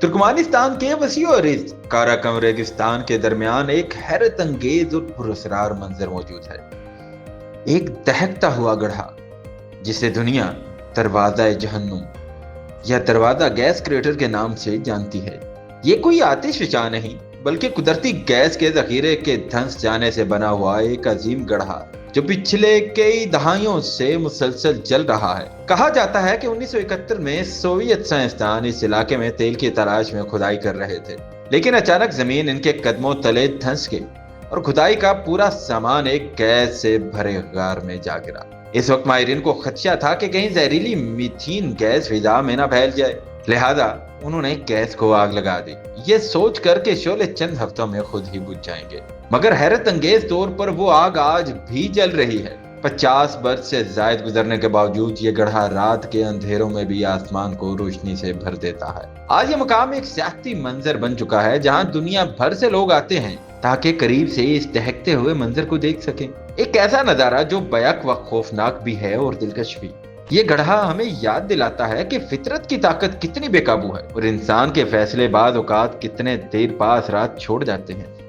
तुर्कमानिस्तान के वसी और इस काराकम रेगिस्तान के दरमियान एक हैरत अंगेज और पुरस्कार मंजर मौजूद है। एक दहकता हुआ गड्ढा जिसे दुनिया दरवाजा जहन्नुम या दरवाजा गैस क्रेटर के नाम से जानती है। ये कोई आतिशफशा नहीं बल्कि कुदरती गैस के जखीरे के धंस जाने से बना हुआ एक अजीम गड्ढा जो पिछले कई दहाइयों से मुसलसल जल रहा है। कहा जाता है कि 1971 में सोवियत साइंसदान इस इलाके में तेल की तलाश में खुदाई कर रहे थे, लेकिन अचानक जमीन इनके कदमों तले धंस गई और खुदाई का पूरा सामान एक गैस से भरे गार में जा गिरा। इस वक्त माहिरीन को खदशा था कि कहीं जहरीली मीथेन गैस फिजा में न फैल जाए, लिहाजा उन्होंने गैस को आग लगा दी, ये सोच कर के शोले चंद हफ्तों में खुद ही बुझ जाएंगे। मगर हैरत अंगेज तौर पर वो आग आज भी जल रही है। 50 बरस से जायद गुजरने के बावजूद ये गड्ढा रात के अंधेरों में भी आसमान को रोशनी से भर देता है। आज ये मकाम एक सियाहती मंजर बन चुका है जहां दुनिया भर से लोग आते हैं ताकि करीब से इस दहकते हुए मंजर को देख सकें। एक ऐसा नजारा जो बैक व खौफनाक भी है और दिलकश भी। ये गड्ढा हमें याद दिलाता है कि फितरत की ताकत कितनी बेकाबू है और इंसान के फैसले बाद औकात कितने देर पास रात छोड़ जाते हैं।